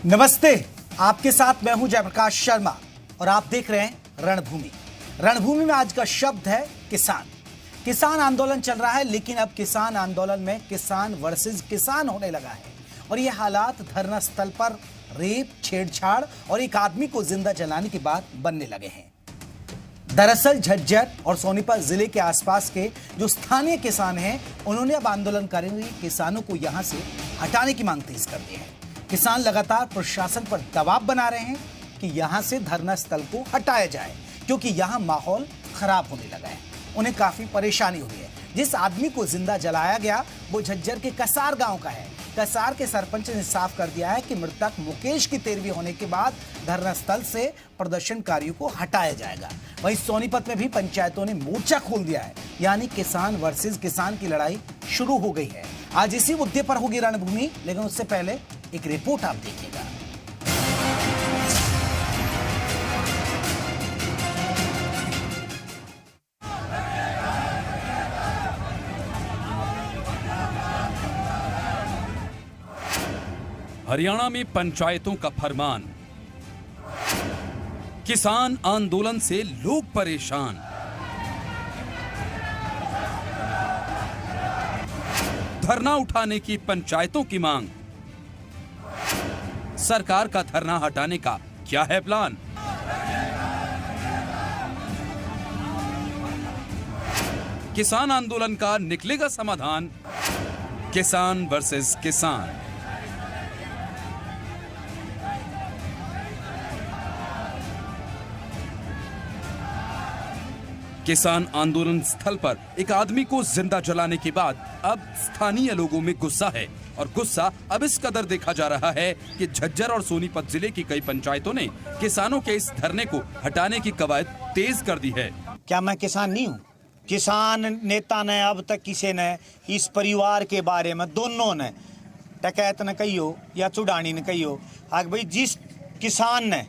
नमस्ते, आपके साथ मैं हूं जयप्रकाश शर्मा और आप देख रहे हैं रणभूमि। रणभूमि में आज का शब्द है किसान। किसान आंदोलन चल रहा है, लेकिन अब किसान आंदोलन में किसान वर्सेस किसान होने लगा है और ये हालात धरना स्थल पर रेप, छेड़छाड़ और एक आदमी को जिंदा जलाने की बात बनने लगे हैं। दरअसल झज्जर और सोनीपत जिले के आसपास के जो स्थानीय किसान हैं, उन्होंने अब आंदोलनकारी किसानों को यहां से हटाने की मांग तेज कर दी है। किसान लगातार प्रशासन पर दबाव बना रहे हैं कि यहां से धरना स्थल को हटाया जाए, क्योंकि यहां माहौल खराब होने लगा है। उन्हें काफी परेशानी हुई है। जिस आदमी को जिंदा जलाया गया वो झज्जर के कसार गांव का है। कसार के सरपंच ने साफ कर दिया है कि मृतक मुकेश की 13वीं होने के बाद धरना स्थल से प्रदर्शनकारियों को हटाया जाएगा। वहीं सोनीपत में भी पंचायतों ने मोर्चा खोल दिया है, यानी किसान वर्सेस किसान की लड़ाई शुरू हो गई है। आज इसी मुद्दे पर होगी रणभूमि, लेकिन उससे पहले एक रिपोर्ट आप देखिएगा। हरियाणा में पंचायतों का फरमान, किसान आंदोलन से लोग परेशान। धरना उठाने की पंचायतों की मांग। सरकार का धरना हटाने का क्या है प्लान? किसान आंदोलन का निकलेगा समाधान? किसान वर्सेस किसान। किसान आंदोलन स्थल पर एक आदमी को जिंदा जलाने के बाद अब स्थानीय लोगों में गुस्सा है, और गुस्सा अब इस कदर देखा जा रहा है कि झज्जर और सोनीपत जिले की कई पंचायतों ने किसानों के इस धरने को हटाने की कवायद तेज कर दी है। क्या मैं किसान नहीं हूँ? किसान नेता ने अब तक किसी ने इस परिवार के बारे में, दोनों ने, टकैत ने कही हो या चुड़ानी ने कही हो, भाई जिस किसान ने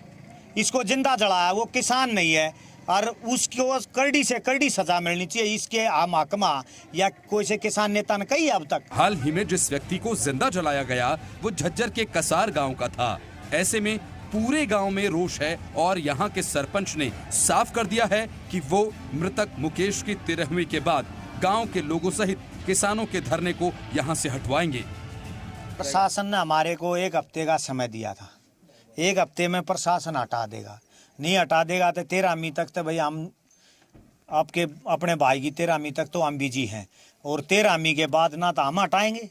इसको जिंदा जलाया वो किसान नहीं है और उसको कड़ी से कड़ी सजा मिलनी चाहिए। इसके महकमा या कोई से किसान नेता ने कही अब तक। हाल ही में जिस व्यक्ति को जिंदा जलाया गया वो झज्जर के कसार गांव का था। ऐसे में पूरे गांव में रोष है और यहां के सरपंच ने साफ कर दिया है कि वो मृतक मुकेश की 13वीं के बाद गांव के लोगों सहित किसानों के धरने को यहां से हटवाएंगे। प्रशासन ने हमारे को 1 हफ्ते का समय दिया था। 1 हफ्ते में प्रशासन हटा देगा, नहीं हटा देगा तो 13वीं तक तो भाई हम आपके अपने भाई की 13वीं तक तो हम बिजी हैं, और 13वीं के बाद ना तो हम हटाएंगे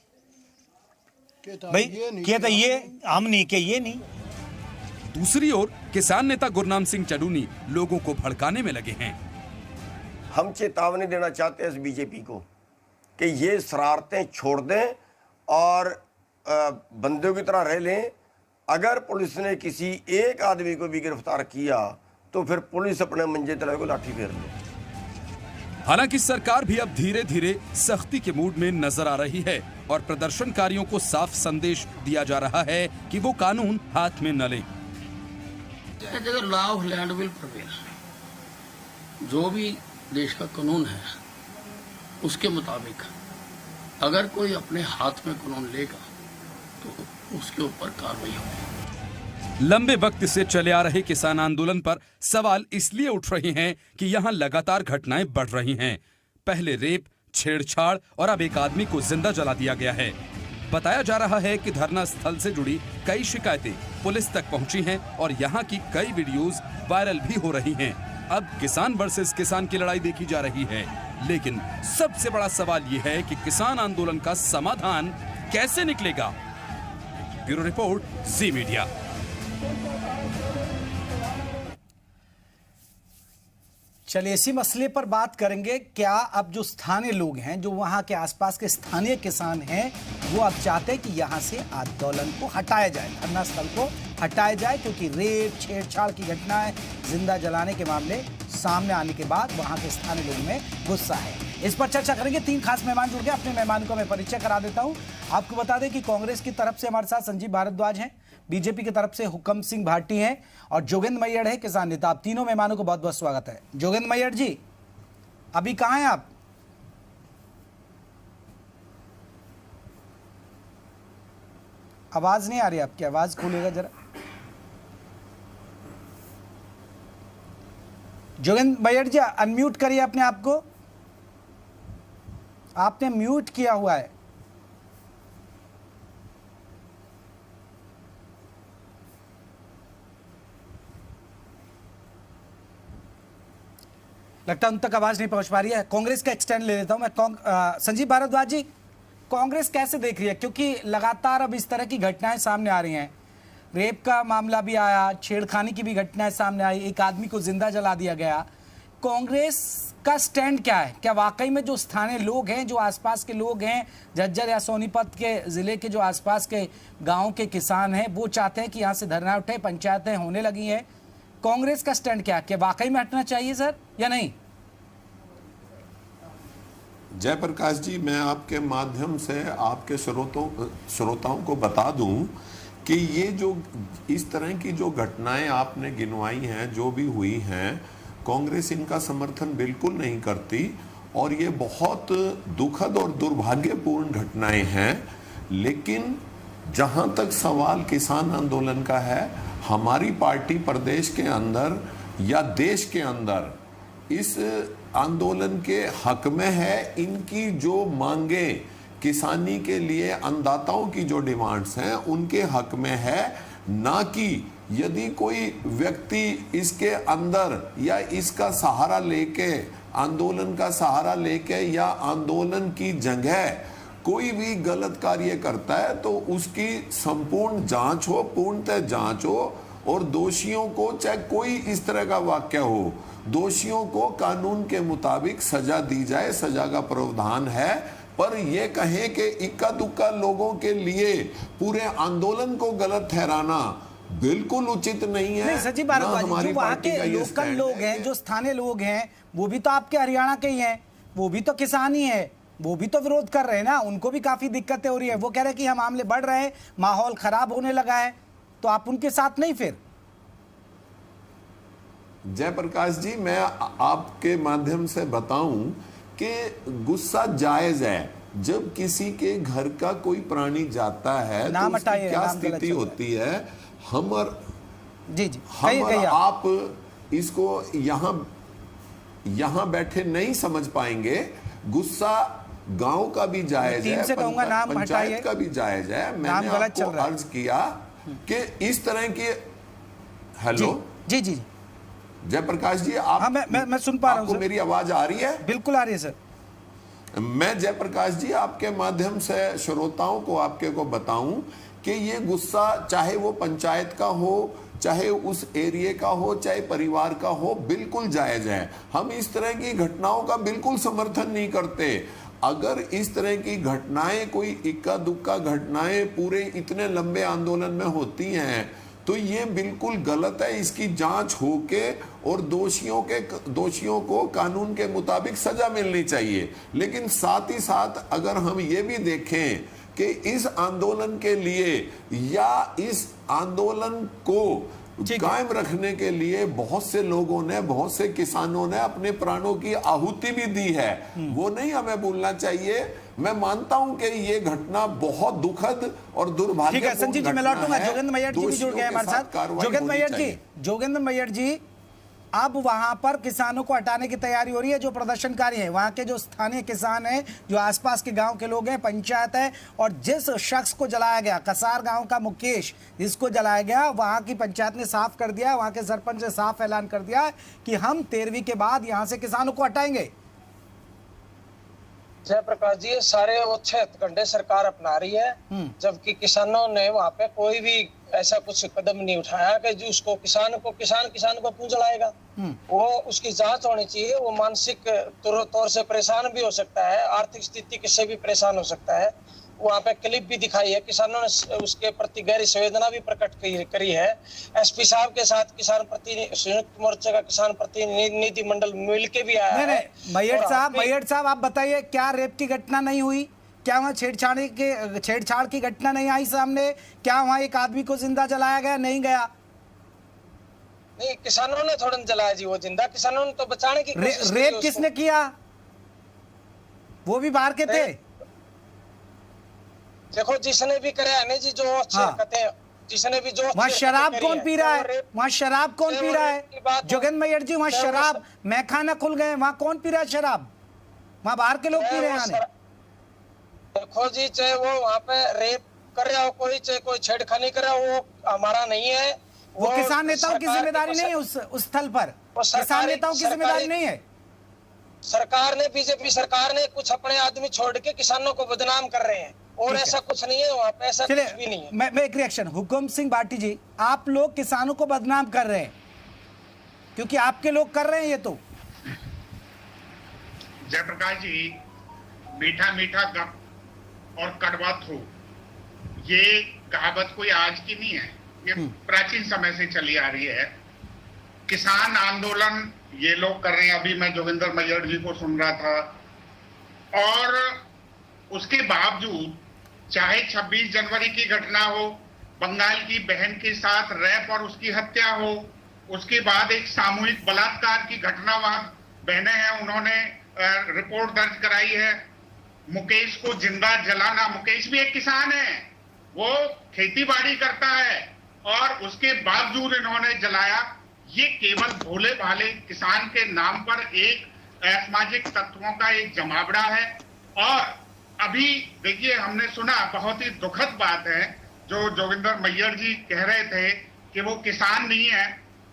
भाई, क्या तो ये हम नहीं के ये नहीं। दूसरी ओर किसान नेता गुरनाम सिंह चडूनी लोगों को भड़काने में लगे हैं। हम चेतावनी देना चाहते हैं इस बीजेपी को कि ये शरारतें छोड़ दें और बंदों की तरह रह लें। अगर पुलिस ने किसी एक आदमी को भी गिरफ्तार किया तो फिर पुलिस अपने मंजे तले को लाठी फेर ले। हालांकि सरकार भी अब धीरे धीरे सख्ती के मूड में नजर आ रही है और प्रदर्शनकारियों को साफ संदेश दिया जा रहा है कि वो कानून हाथ में न लें। Law of land will prevail, जो भी देश का कानून है उसके मुताबिक अगर कोई अपने हाथ में कानून लेगा तो उसके ऊपर कार्रवाई होगी। लंबे वक्त से चले आ रहे किसान आंदोलन पर सवाल इसलिए उठ रहे हैं कि यहां लगातार घटनाएं बढ़ रही हैं। पहले रेप, छेड़छाड़ और अब एक आदमी को जिंदा जला दिया गया है। बताया जा रहा है कि धरना स्थल से जुड़ी कई शिकायतें पुलिस तक पहुंची हैं और यहां की कई वीडियोस वायरल भी हो रही हैं। अब किसान वर्सेस किसान की लड़ाई देखी जा रही है, लेकिन सबसे बड़ा सवाल यह है कि किसान आंदोलन का समाधान कैसे निकलेगा। ब्यूरो रिपोर्ट, जी मीडिया। चलिए इसी मसले पर बात करेंगे। क्या अब जो स्थानीय लोग हैं, जो वहां के आसपास के स्थानीय किसान हैं, वो अब चाहते हैं कि यहां से आंदोलन को हटाया जाए, धरना स्थल को हटाया जाए, क्योंकि रेप, छेड़छाड़ की घटनाएं, जिंदा जलाने के मामले सामने आने के बाद वहां के स्थानीय लोगों में गुस्सा है। इस पर चर्चा करेंगे। 3 खास मेहमान जुड़ गए। अपने मेहमान को मैं परिचय करा देता हूं। आपको बता दें कि कांग्रेस की तरफ से हमारे साथ संजीव भारद्वाज हैं, बीजेपी की तरफ से हुक्म सिंह भाटी हैं और जोगेंद्र मैयड़ है, किसान नेता। आप तीनों मेहमानों को बहुत बहुत स्वागत है। जोगेंद्र मैयड़ जी, अभी कहाँ हैं आप? आवाज नहीं आ रही आपकी, आवाज खोलिएगा जरा। जोगेंद्र मैयट जी अनम्यूट करिए अपने आप को, आपने म्यूट किया हुआ है। लगता है उन तक आवाज नहीं पहुंच पा रही है। कांग्रेस का एक्सटेंड ले लेता हूं मैं। संजीव भारद्वाज जी, कांग्रेस कैसे देख रही है, क्योंकि लगातार अब इस तरह की घटनाएं सामने आ रही हैं। रेप का मामला भी आया, छेड़खानी की भी घटनाएं सामने आई, एक आदमी को जिंदा जला दिया गया। कांग्रेस का स्टैंड क्या है? क्या वाकई में जो स्थानीय लोग हैं, जो आसपास के लोग हैं, झज्जर या सोनीपत के जिले के जो आसपास के गांव के किसान हैं, वो चाहते हैं कि यहाँ से धरना उठे, पंचायतें होने लगी हैं? कांग्रेस का स्टैंड क्या है? क्या वाकई में हटना चाहिए सर या नहीं? जयप्रकाश जी, मैं आपके माध्यम से आपके श्रोताओं को बता दूं कि ये जो इस तरह की जो घटनाएं आपने गिनवाई हैं, जो भी हुई हैं, कांग्रेस इनका समर्थन बिल्कुल नहीं करती और ये बहुत दुखद और दुर्भाग्यपूर्ण घटनाएं हैं। लेकिन जहां तक सवाल किसान आंदोलन का है, हमारी पार्टी प्रदेश के अंदर या देश के अंदर इस आंदोलन के हक में है। इनकी जो मांगे किसानी के लिए अन्नदाताओं की जो डिमांड्स हैं उनके हक में है, ना कि यदि कोई व्यक्ति इसके अंदर या इसका सहारा लेके, आंदोलन का सहारा लेके या आंदोलन की जगह कोई भी गलत कार्य करता है तो उसकी संपूर्ण जांच हो, पूर्णतः जांच हो और दोषियों को, चाहे कोई इस तरह का वाक्य हो, दोषियों को कानून के मुताबिक सजा दी जाए। सजा का प्रावधान है। पर यह कहें कि इक्का दुक्का लोगों के लिए पूरे आंदोलन को गलत ठहराना बिल्कुल उचित नहीं है। नहीं सचिव भारद्वाज, जो वहाँ के लोकल लोग हैं, जो स्थानीय लोग हैं, वो भी तो आपके हरियाणा के ही हैं, वो भी तो किसान ही है, वो भी तो विरोध कर रहे हैं ना। उनको भी काफी दिक्कतें हो रही है। वो कह रहे हैं कि हम मामले बढ़ रहे हैं, माहौल खराब होने लगा है, तो आप उनके साथ नहीं? फिर जयप्रकाश जी, मैं आपके माध्यम से बताऊं कि गुस्सा जायज है। जब किसी के घर का कोई प्राणी जाता है तो उसकी क्या स्थिति होती है, हम और आप इसको यहाँ बैठे नहीं समझ पाएंगे। गुस्सा गांव का भी जायज है, पंचायत का भी जायज है। मैंने आपको अर्ज किया कि इस तरह के हेलो जी जी जयप्रकाश जी, आप मैं सुन पा रहा हूं। मेरी आवाज आ रही है? बिल्कुल आ रही है सर। मैं जयप्रकाश जी आपके माध्यम से श्रोताओं को, आपके को बताऊं कि ये गुस्सा चाहे वो पंचायत का हो, चाहे उस एरिया का हो, चाहे परिवार का हो, बिल्कुल जायज है। हम इस तरह की घटनाओं का बिल्कुल समर्थन नहीं करते। अगर इस तरह की घटनाएं, कोई इक्का दुक्का घटनाएं पूरे इतने लंबे आंदोलन में होती हैं तो ये बिल्कुल गलत है। इसकी जांच होके और दोषियों को कानून के मुताबिक सजा मिलनी चाहिए। लेकिन साथ ही साथ अगर हम ये भी देखें कि इस आंदोलन के लिए या इस आंदोलन को कायम रखने के लिए बहुत से लोगों ने, बहुत से किसानों ने अपने प्राणों की आहुति भी दी है, वो नहीं हमें भूलना चाहिए। मैं मानता हूं कि ये घटना बहुत दुखद और दुर्भाग्यपूर्ण। ठीक है संजीव जी, मैं लौटूंगा। जोगेंद्र मैयट जी भी जुड़ गए हमारे साथ। जोगेंद्र मैयट जी, अब वहां पर किसानों को हटाने की तैयारी हो रही है। जो प्रदर्शनकारी हैं, वहां के जो स्थानीय किसान हैं, जो आसपास के गांव के लोग हैं, पंचायत है, और जिस शख्स को जलाया गया, कसार गांव का मुकेश जिसको जलाया गया, वहां की पंचायत ने साफ कर दिया, वहां के सरपंच ने साफ ऐलान कर दिया कि हम 13वीं के बाद यहां से किसानों को हटाएंगे। जयप्रकाश जी, ये सारे अच्छे हथकंडे सरकार अपना रही है, जबकि किसानों ने वहाँ पे कोई भी ऐसा कुछ कदम नहीं उठाया कि जो उसको किसान को क्यों जलाएगा। वो उसकी जांच होनी चाहिए। वो मानसिक तौर से परेशान भी हो सकता है, आर्थिक स्थिति से भी परेशान हो सकता है। वहाँ पे क्लिप भी दिखाई है, किसानों ने उसके प्रति गहरी संवेदना भी प्रकट करी है। एसपी साहब के साथ संयुक्त मोर्चा का किसान प्रतिनिधि मंडल मिलके भी आया है। मैयट साहब आप बताइए, क्या रेप की घटना नहीं हुई? क्या वहाँ छेड़छाड़ की घटना नहीं आई सामने? क्या वहाँ एक आदमी को जिंदा जलाया गया? नहीं गया। नहीं, किसानों ने थोड़ा जलाया जी वो जिंदा। किसानों ने तो बचाने की कोशिश की। रेप किसने किया? वो भी बाहर के थे। देखो जिसने भी करे है ना जी, जो कहते हैं, जिसने भी जो वहाँ शराब कौन पी रहा है? वहाँ शराब कौन पी रहा है? जोगेंद्र मैयर जी, वहाँ शराब मैखाना खुल गए, वहाँ कौन पी रहा है शराब? वहाँ बाहर के लोग पी रहे हैं। देखो जी, चाहे वो वहाँ पे रेप कर रहा हो कोई, चाहे कोई छेड़खानी कर रहा हो, वो हमारा नहीं है। वो किसान नेताओं की जिम्मेदारी नहीं है उस स्थल पर। किसान नेताओं की जिम्मेदारी नहीं है। सरकार ने, बीजेपी सरकार ने कुछ अपने आदमी छोड़ के किसानों को बदनाम कर रहे हैं, और ऐसा कुछ नहीं है वहाँ पे, ऐसा कुछ भी नहीं है। मैं एक रिएक्शन, हुकुम सिंह भाटी जी, आप लोग किसानों को बदनाम कर रहे हैं क्योंकि आपके लोग कर रहे हैं ये तो। जयप्रकाश जी, मीठा मीठा गप और कड़वा थू, ये कहावत कोई आज की नहीं है, ये प्राचीन समय से चली आ रही है। किसान आंदोलन ये लोग कर रहे हैं, अभी मैं जोगिंदर मैयर जी को सुन रहा था, और उसके बावजूद चाहे 26 जनवरी की घटना हो, बंगाल की बहन के साथ रैप और उसकी हत्या हो, उसके बाद एक सामूहिक बलात्कार की घटना, वहां बहनें हैं, उन्होंने रिपोर्ट दर्ज कराई है, मुकेश को जिंदा जलाना, मुकेश भी एक किसान है, वो खेती बाड़ी करता है, और उसके बावजूद इन्होंने जलाया। ये केवल भोले भाले किसान के नाम पर एक असामाजिक तत्वों का एक जमावड़ा है। और अभी देखिए, हमने सुना, बहुत ही दुखद बात है जो जोगिंदर मैयर जी कह रहे थे कि वो किसान नहीं है,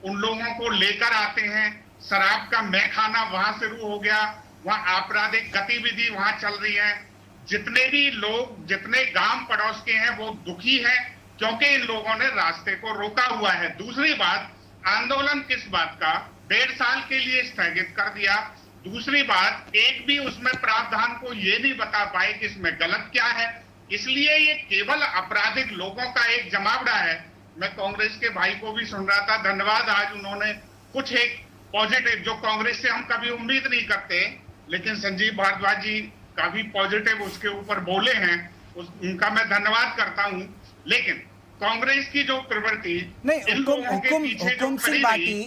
उन लोगों को लेकर आते हैं, शराब का मैखाना वहां शुरू हो गया, वहां आपराधिक गतिविधि वहां चल रही है। जितने भी लोग, जितने गांव पड़ोस के हैं, वो दुखी है क्योंकि इन लोगों ने रास्ते को रोका हुआ है। दूसरी बात, आंदोलन किस बात का 1.5 साल के लिए स्थगित कर दिया। दूसरी बात, एक भी उसमें प्रावधान को ये नहीं बता पाए कि इसमें गलत क्या है, इसलिए ये केवल आपराधिक लोगों का एक जमावड़ा है। मैं कांग्रेस के भाई को भी सुन रहा था, धन्यवाद, आज उन्होंने कुछ एक पॉजिटिव, जो कांग्रेस से हम कभी उम्मीद नहीं करते, लेकिन संजीव भारद्वाज जी काफी पॉजिटिव उसके ऊपर बोले हैं, उनका मैं धन्यवाद करता हूं। लेकिन कांग्रेस की जो प्रवृत्ति,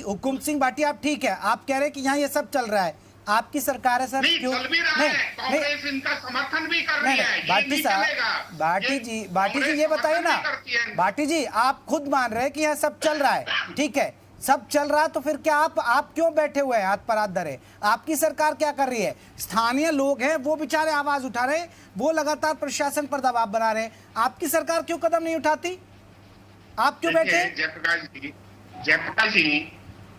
हुकुम सिंह भाटी, आप ठीक है, आप कह रहे हैं कि यहाँ ये सब चल रहा है, आपकी सरकार है सर, नहीं चल भी रहा है, कांग्रेस इनका समर्थन भी कर रही है। भाटी साहब, भाटी जी ये बताइए ना, भाटी जी आप खुद मान रहे हैं कि यहाँ सब चल रहा है, ठीक है, सब चल रहा है, तो फिर क्या आप क्यों बैठे हुए हैं हाथ पर हाथ धरे? आपकी सरकार क्या कर रही है? स्थानीय लोग हैं, वो बेचारे आवाज उठा रहे हैं, वो लगातार प्रशासन पर दबाव बना रहे हैं, आपकी सरकार क्यों कदम नहीं उठाती? आप क्यों बैठे? जयप्रकाश जी,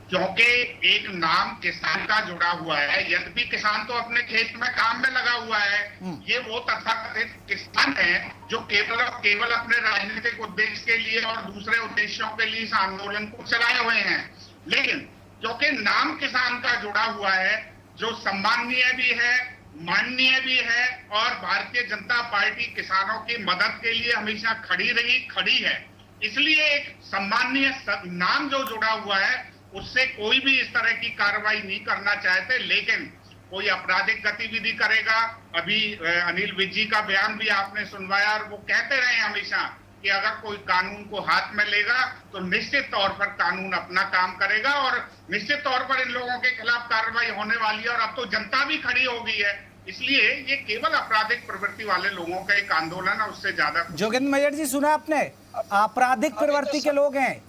क्योंकि एक नाम किसान का जुड़ा हुआ है, यद्यपि किसान तो अपने खेत में काम में लगा हुआ है, ये वो तथाकथित किसान है जो केवल अपने राजनीतिक उद्देश्य के लिए और दूसरे उद्देश्यों के लिए इस आंदोलन को चलाए हुए हैं। लेकिन क्योंकि नाम किसान का जुड़ा हुआ है, जो सम्माननीय भी है, माननीय भी है, और भारतीय जनता पार्टी किसानों की मदद के लिए हमेशा खड़ी है, इसलिए एक सम्माननीय नाम जो जुड़ा हुआ है, उससे कोई भी इस तरह की कार्रवाई नहीं करना चाहते। लेकिन कोई आपराधिक गतिविधि करेगा, अभी अनिल विज जी का बयान भी आपने सुनवाया, और वो कहते रहे हमेशा कि अगर कोई कानून को हाथ में लेगा तो निश्चित तौर पर कानून अपना काम करेगा, और निश्चित तौर पर इन लोगों के खिलाफ कार्रवाई होने वाली है। और अब तो जनता भी खड़ी हो गई है, इसलिए ये केवल आपराधिक प्रवृत्ति वाले लोगों का एक आंदोलन है, उससे ज्यादा। जोगिंद्र मैयर जी, सुना आपने, आपराधिक प्रवृत्ति के लोग हैं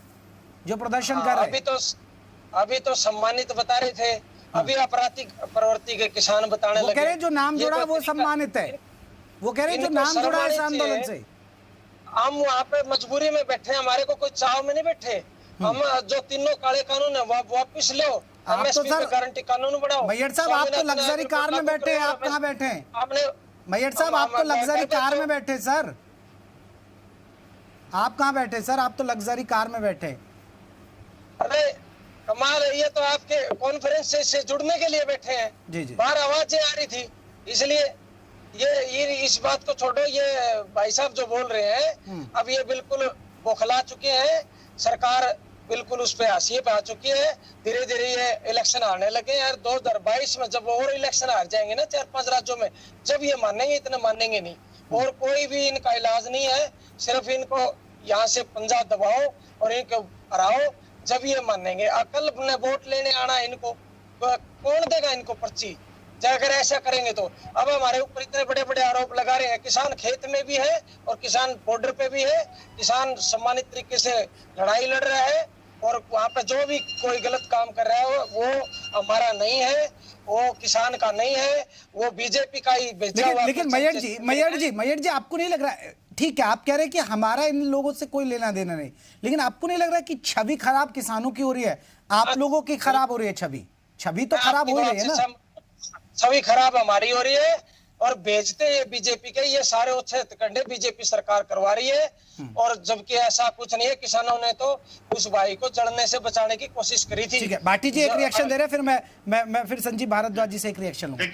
जो प्रदर्शन कर रहे हैं। अभी तो सम्मानित बता रहे थे, अभी आपराधिक प्रवृत्ति के किसान बताने लगे। वो कह रहे जो नाम जुड़ा वो सम्मानित है, वो कह रहे जो नाम जुड़ा है इस आंदोलन से। हम वहाँ पे मजबूरी में बैठे, हमारे को कोई चाव में नहीं बैठे, हम जो तीनों काले कानून है वो वापिस लो, आप तो सर गारंटी कानून बढ़ाओ। मैयर साहब, आप तो लग्जरी कार में बैठे हैं, आप कहाँ बैठे हैं? आपने मैयर साहब, आप तो लग्जरी कार में बैठे सर, आप कहाँ बैठे सर? आप तो लग्जरी कार में बैठे। अरे कमाल है, ये तो आपके कॉन्फ्रेंस से जुड़ने के लिए बैठे हैं। जी जी, बाहर आवाजें आ रही थी, इसलिए ये इस बात को छोड़ो, ये भाई साहब जो बोल रहे हैं, अब ये बिल्कुल बौखला चुके हैं, सरकार बिल्कुल उस पे हाशिए पे आ चुकी है। धीरे धीरे ये इलेक्शन आने लगे यार, 2022 में जब और इलेक्शन हार जाएंगे ना 4-5 राज्यों में, जब ये मानेंगे, इतने मानेंगे नहीं, और कोई भी इनका इलाज नहीं है, सिर्फ इनको यहाँ से पंजा दबाओ और इनको हराओ, जब ये मानेंगे। कल ने वोट लेने आना, इनको कौन देगा इनको पर्ची? अगर ऐसा करेंगे तो। अब हमारे ऊपर इतने बड़े बड़े आरोप लगा रहे हैं, किसान खेत में भी है और किसान बॉर्डर पे भी है, किसान सम्मानित तरीके से लड़ाई लड़ रहा है, और वहाँ पे जो भी कोई गलत काम कर रहा है वो हमारा नहीं है, वो किसान का नहीं है, वो बीजेपी का ही बेचा हुआ। लेकिन मय्यर जी आपको नहीं लग रहा है, ठीक है आप कह रहे हैं कि हमारा इन लोगों से कोई लेना देना नहीं, लेकिन आपको नहीं लग रहा कि छवि खराब किसानों की हो रही है, आप लोगों की खराब हो रही है? छवि तो खराब हो रही है ना। छवि खराब हमारी हो रही है, और भेजते ये बीजेपी के, ये सारे हत्याकांड बीजेपी सरकार करवा रही है, और जबकि ऐसा कुछ नहीं है। किसानों ने तो उस भाई को जड़ने से बचाने की कोशिश करी थी। ठीक है, भाटी जी एक रिएक्शन दे रहे हैं, फिर मैं फिर संजीव भारद्वाज जी से एक रिएक्शन लूंगा।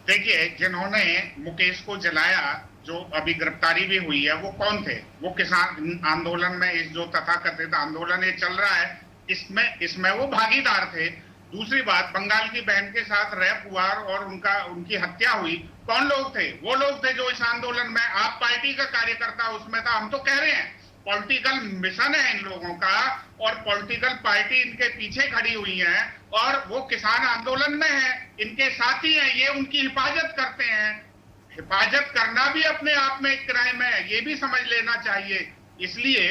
देखिए, जिन्होंने मुकेश को जलाया, जो अभी गिरफ्तारी भी हुई है, वो कौन थे? वो किसान आंदोलन में, इस जो तथाकथित आंदोलन ये चल रहा है, इसमें वो भागीदार थे। दूसरी बात, बंगाल की बहन के साथ रेप हुआ और उनकी हत्या हुई, कौन लोग थे? वो लोग थे जो इस आंदोलन में, आप पार्टी का कार्यकर्ता उसमें था। हम तो कह रहे हैं पॉलिटिकल मिशन है इन लोगों का, और पॉलिटिकल पार्टी इनके पीछे खड़ी हुई है, और वो किसान आंदोलन में है, इनके साथी हैं, ये उनकी हिफाजत करते हैं। हिफाजत करना भी अपने आप में एक क्राइम है, ये भी समझ लेना चाहिए। इसलिए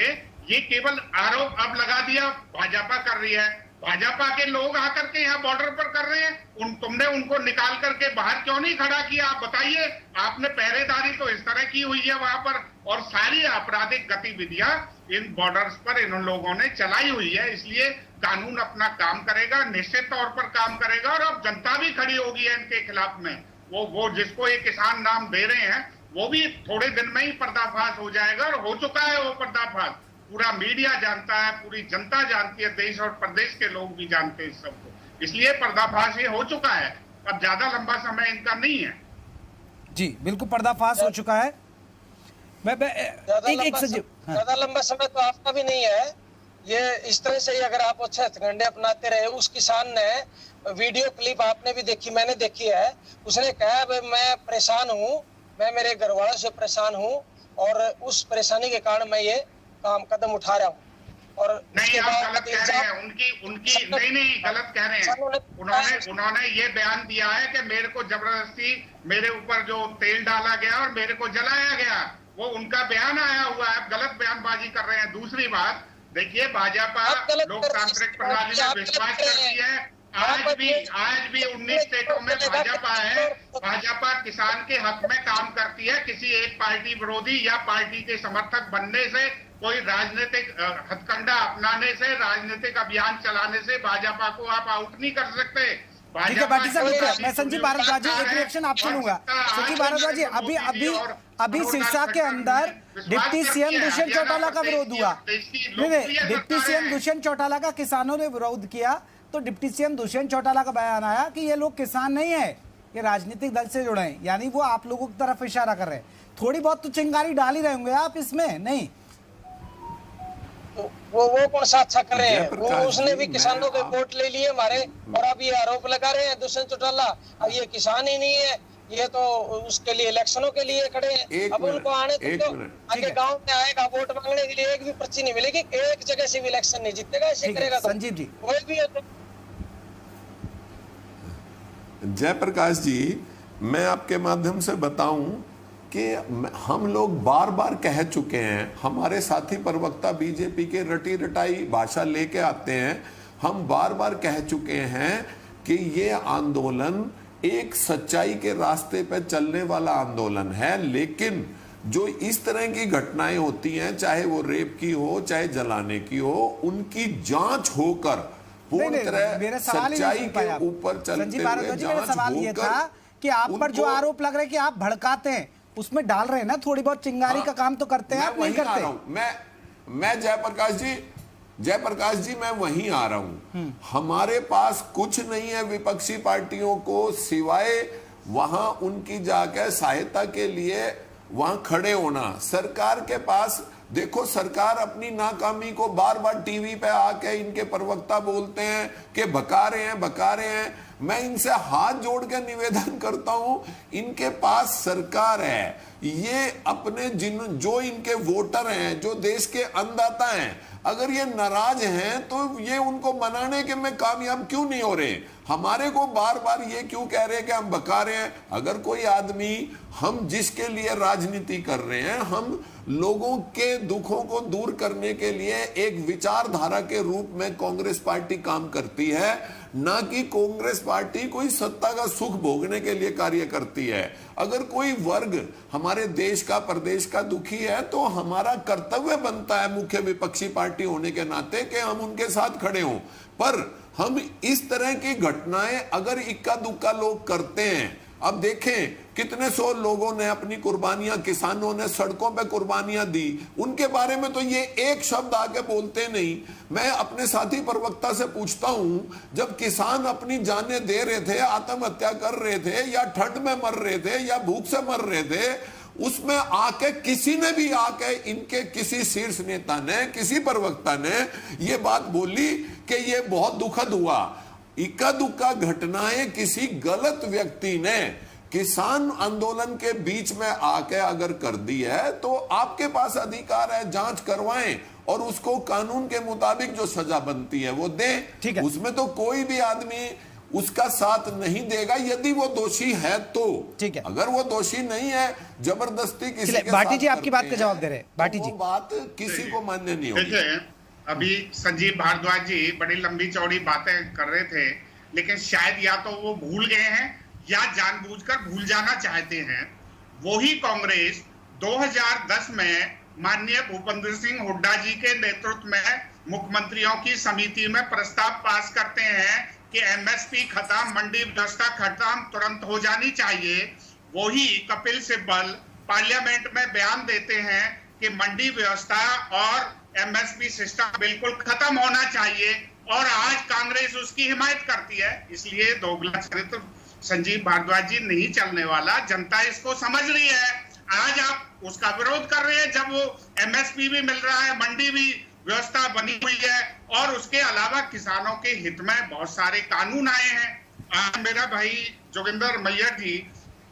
ये केवल आरोप अब लगा दिया भाजपा कर रही है, भाजपा के लोग आकर के यहाँ बॉर्डर पर कर रहे हैं, तुमने उनको निकाल करके बाहर क्यों नहीं खड़ा किया? आप बताइए। आपने पहरेदारी तो इस तरह की हुई है वहां पर, और सारी आपराधिक गतिविधियां इन बॉर्डर्स पर इन लोगों ने चलाई हुई है। इसलिए कानून अपना काम करेगा, निश्चित तौर पर काम करेगा, और अब जनता भी खड़ी होगी है इनके खिलाफ में। वो जिसको ये किसान नाम दे रहे हैं, वो भी थोड़े दिन में ही पर्दाफाश हो जाएगा, और हो चुका है वो पर्दाफाश। पूरा मीडिया जानता है, पूरी जनता जानती है, देश और प्रदेश के लोग भी जानते हैं इस सबको। इसलिए पर्दाफाश ये हो चुका है, अब ज्यादा लंबा समय इनका नहीं है। जी बिल्कुल, पर्दाफाश हो चुका है। ज्यादा लंबा समय तो आपका भी नहीं है। ये इस तरह से ही अगर आप अच्छे हथकंडे अपनाते रहे, उस किसान ने वीडियो क्लिप आपने भी देखी, मैंने देखी है, उसने कहा मैं परेशान हूँ, मैं मेरे घर वालों से परेशान हूँ, और उस परेशानी के कारण मैं ये कदम उठा रहा हूँ। और नहीं, आप गलत कह रहे हैं, उनकी नहीं गलत कह रहे हैं। उन्होंने ये बयान दिया है कि मेरे को जबरदस्ती मेरे ऊपर जो तेल डाला गया और मेरे को जलाया गया, वो उनका बयान आया हुआ है। आप गलत बयानबाजी कर रहे हैं। दूसरी बात देखिए, भाजपा लोकतांत्रिक प्रणाली में विश्वास करती है। आज भी 19 स्टेटों में भाजपा है। भाजपा किसान के हक में काम करती है। किसी एक पार्टी विरोधी या पार्टी के समर्थक बनने से, कोई राजनीतिक हथकंडा अपनाने से, राजनीतिक अभियान चलाने से भाजपा को आप आउट नहीं कर सकते। ठीक है भाटी साहब, मैं संजीव भारद्वाज जी एक रिएक्शन आपसे लूंगा। संजीव भारद्वाज जी, अभी सिरसा के अंदर डिप्टी सीएम दुष्यंत चौटाला का विरोध हुआ। नहीं, डिप्टी सीएम दुष्यंत चौटाला का किसानों ने विरोध किया, तो डिप्टी सीएम दुष्यंत चौटाला का बयान आया कि ये लोग किसान नहीं है, ये राजनीतिक दल से जुड़े हैं, यानी वो आप लोगों की तरफ इशारा कर रहे हैं। थोड़ी बहुत तो चिंगारी डाल ही रहे होंगे आप इसमें, नहीं? वो कौन सा अच्छा कर रहे हैं? वो उसने भी किसानों के वोट ले लिए हमारे, और अब ये आरोप लगा रहे हैं दुष्यंत चौटाला, अब ये किसान ही नहीं है, ये तो उसके लिए इलेक्शनों के लिए खड़े हैं। अब उनको आने तो आगे गांव में आएगा वोट मांगने के लिए, एक भी पर्ची नहीं मिलेगी, एक जगह से भी इलेक्शन नहीं जीतेगा। ऐसे करेगा तो संजीव जी, कोई भी जयप्रकाश जी, मैं आपके माध्यम से बताऊं कि हम लोग बार बार कह चुके हैं, हमारे साथी प्रवक्ता बीजेपी के रटी रटाई भाषा लेके आते हैं, हम बार बार कह चुके हैं कि ये आंदोलन एक सच्चाई के रास्ते पे चलने वाला आंदोलन है। लेकिन जो इस तरह की घटनाएं होती हैं, चाहे वो रेप की हो, चाहे जलाने की हो, उनकी जांच होकर पूरी तरह सच्चाई के ऊपर चलते हुए मेरा सवाल ये था कि आप पर जो आरोप लग रहे हैं कि आप भड़काते हैं, उसमें डाल रहे हैं ना, थोड़ी बहुत चिंगारी का काम तो करते हैं, आप नहीं करते? मैं जयप्रकाश जी मैं वहीं आ रहा हूं। हमारे पास कुछ नहीं है विपक्षी पार्टियों को, सिवाय वहां उनकी जाकर सहायता के लिए वहां खड़े होना। सरकार के पास देखो, सरकार अपनी नाकामी को बार बार टीवी पे आके इनके प्रवक्ता बोलते हैं कि बका रहे हैं। मैं इनसे हाथ जोड़ के निवेदन करता हूं, इनके पास सरकार है, ये अपने जो इनके वोटर हैं, जो देश के अन्नदाता हैं, अगर ये नाराज हैं तो ये उनको मनाने के में कामयाब क्यों नहीं हो रहे? हमारे को बार बार ये क्यों कह रहे हैं कि हम बका रहे हैं? अगर कोई आदमी, हम जिसके लिए राजनीति कर रहे हैं, हम लोगों के दुखों को दूर करने के लिए एक विचारधारा के रूप में कांग्रेस पार्टी काम करती है, ना कि कांग्रेस पार्टी कोई सत्ता का सुख भोगने के लिए कार्य करती है। अगर कोई वर्ग हमारे देश का, प्रदेश का दुखी है, तो हमारा कर्तव्य बनता है मुख्य विपक्षी पार्टी होने के नाते कि हम उनके साथ खड़े हों। पर हम इस तरह की घटनाएं अगर इक्का दुक्का लोग करते हैं, अब देखें कितने सौ लोगों ने अपनी कुर्बानियां, किसानों ने सड़कों पे कुर्बानियां दी, उनके बारे में तो ये एक शब्द आके बोलते नहीं। मैं अपने साथी प्रवक्ता से पूछता हूं, जब किसान अपनी जानें दे रहे थे, आत्महत्या कर रहे थे, या ठंड में मर रहे थे, या भूख से मर रहे थे, उसमें आके किसी ने भी आके, इनके किसी शीर्ष नेता ने, किसी प्रवक्ता ने ये बात बोली कि ये बहुत दुखद हुआ? इक्का दुक्का घटनाएं किसी गलत व्यक्ति ने किसान आंदोलन के बीच में आके अगर कर दी है, तो आपके पास अधिकार है, जांच करवाएं और उसको कानून के मुताबिक जो सजा बनती है वो दें। उसमें तो कोई भी आदमी उसका साथ नहीं देगा यदि वो दोषी है तो। ठीक है, अगर वो दोषी नहीं है, जबरदस्ती किसी के भाटी जी आपकी बात का जवाब दे रहे हैं। भाटी जी, बात किसी को मान्य नहीं होगी। अभी संजीव भारद्वाज जी बड़ी लंबी चौड़ी बातें कर रहे थे, लेकिन शायद या तो वो भूल गए हैं या जानबूझकर भूल जाना चाहते हैं। वही कांग्रेस 2010 में माननीय भूपेंद्र सिंह हुड्डा जी के नेतृत्व में मुख्यमंत्रियों की समिति में प्रस्ताव पास करते हैं कि एमएसपी खत्म, मंडी व्यवस्था खत्म, तुरंत हो जानी चाहिए। वही कपिल सिब्बल पार्लियामेंट में बयान देते हैं कि मंडी व्यवस्था और एमएसपी सिस्टम बिल्कुल खत्म होना चाहिए, और आज कांग्रेस उसकी हिमायत करती है। इसलिए दोगला चरित्र संजीव भारद्वाज जी नहीं चलने वाला, जनता इसको समझ रही है। आज आप उसका विरोध कर रहे हैं जब वो एमएसपी भी मिल रहा है, मंडी भी व्यवस्था बनी हुई है, और उसके अलावा किसानों के हित में बहुत सारे कानून आए हैं। आज मेरा भाई जोगिंदर मैयर जी,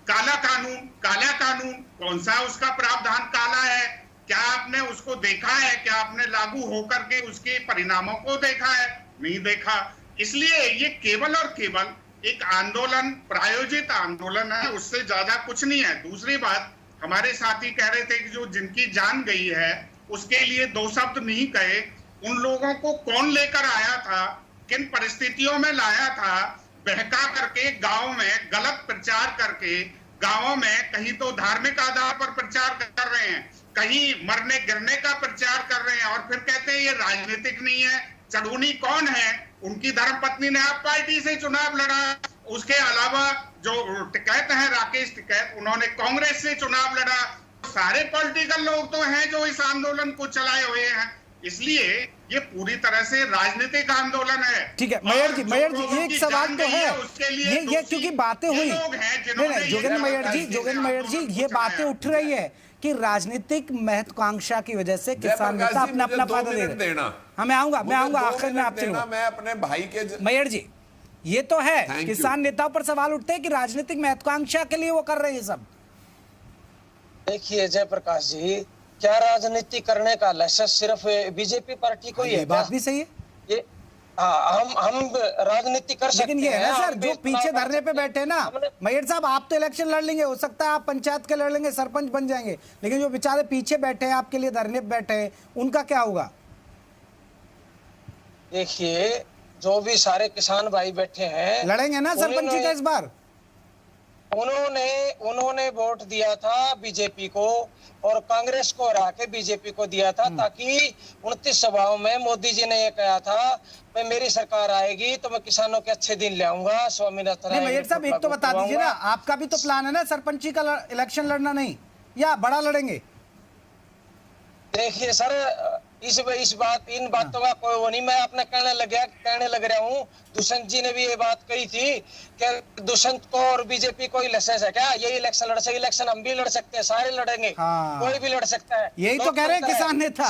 काला कानून कौन सा उसका प्रावधान काला है? क्या आपने उसको देखा है? क्या आपने लागू होकर के उसके परिणामों को देखा है? नहीं देखा। इसलिए ये केवल और केवल एक आंदोलन, प्रायोजित आंदोलन है, उससे ज्यादा कुछ नहीं है। दूसरी बात, हमारे साथी कह रहे थे कि जो जिनकी जान गई है उसके लिए दो शब्द नहीं कहे। उन लोगों को कौन लेकर आया था, किन परिस्थितियों में लाया था? बहका करके गांव में गलत प्रचार करके, गांवों में कहीं तो धार्मिक आधार पर प्रचार कर रहे हैं, कहीं मरने गिरने का प्रचार कर रहे हैं, और फिर कहते हैं ये राजनीतिक नहीं है। चढ़ूनी कौन है? उनकी धर्मपत्नी ने आप पार्टी से चुनाव लड़ा। उसके अलावा जो टिकैत है राकेश टिकैत, उन्होंने कांग्रेस से चुनाव लड़ा। सारे पॉलिटिकल लोग तो हैं जो इस आंदोलन को चलाए हुए हैं। इसलिए ये पूरी तरह से राजनीतिक आंदोलन है। ठीक है मैयर जी, एक सवाल तो है, ये क्योंकि बातें हुई, जोगेंद्र मैयर जी ये बातें उठ रही है कि राजनीतिक महत्वाकांक्षा की वजह से किसान नेता अपना फायदा दे रहे हैं। हाँ, मैं आऊंगा आखिर में आपसे। मैं अपने भाई के मैयर जी, ये तो है, किसान नेताओं पर सवाल उठते हैं कि राजनीतिक महत्वाकांक्षा के लिए वो कर रहे हैं सब। देखिए जयप्रकाश जी, क्या राजनीति करने का लाइसेंस सिर्फ बीजेपी पार्टी को ही है? बात भी सही है ये। हम राजनीति कर सकते हैं, लेकिन ये है ना सर, जो पीछे धरने पे बैठे ना मैयर साहब, आप तो इलेक्शन लड़ लेंगे, हो सकता है आप पंचायत के लड़ लेंगे, सरपंच बन जाएंगे, लेकिन जो बेचारे पीछे बैठे हैं, आपके लिए धरने पे बैठे हैं, उनका क्या होगा? देखिए, जो भी सारे किसान भाई बैठे हैं, लड़ेंगे ना सरपंची का इस बार? उन्होंने वोट दिया था बीजेपी को, और कांग्रेस को हरा के बीजेपी को दिया था, ताकि 29 सभाओं में मोदी जी ने ये कहा था, मैं मेरी सरकार आएगी तो मैं किसानों के अच्छे दिन ले आऊंगा। स्वामीनाथन मैयर साहब एक तो बता दीजिए ना, आपका भी तो प्लान है ना सरपंची का इलेक्शन लड़ना, नहीं या बड़ा लड़ेंगे? देखिए सर, इन बातों का कोई वो नहीं, मैं अपने कहने लग रहा हूँ। दुष्यंत जी ने भी ये बात कही थी कि दुष्यंत को और बीजेपी को ही लाइसेंस है क्या? यही इलेक्शन लड़ सकते? इलेक्शन हम भी लड़ सकते हैं, सारे लड़ेंगे। हाँ। कोई भी लड़ सकता है। यही तो कह रहे हैं किसान नेता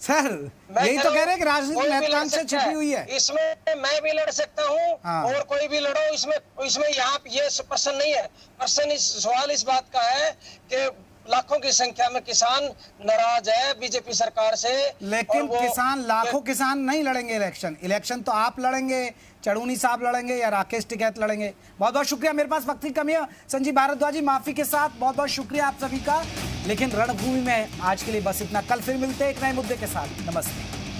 सर, यही तो कह रहे हैं कि राजनीतिक महत्वाकांक्षा छिपी हुई है इसमें। मैं भी लड़ सकता हूँ। हाँ। और कोई भी लड़ो, इसमें यहाँ ये प्रश्न नहीं है। प्रश्न सवाल इस बात का है कि लाखों की संख्या में किसान नाराज है बीजेपी सरकार से। लेकिन और वो किसान, लाखों किसान नहीं लड़ेंगे इलेक्शन तो आप लड़ेंगे, चढ़ूनी साहब लड़ेंगे या राकेश टिकैत लड़ेंगे। बहुत बहुत शुक्रिया, मेरे पास वक्त की कमी है। संजीव भारद्वाज जी, माफी के साथ बहुत बहुत शुक्रिया आप सभी का। लेकिन रणभूमि में आज के लिए बस इतना, कल फिर मिलते हैं एक नए मुद्दे के साथ। नमस्ते।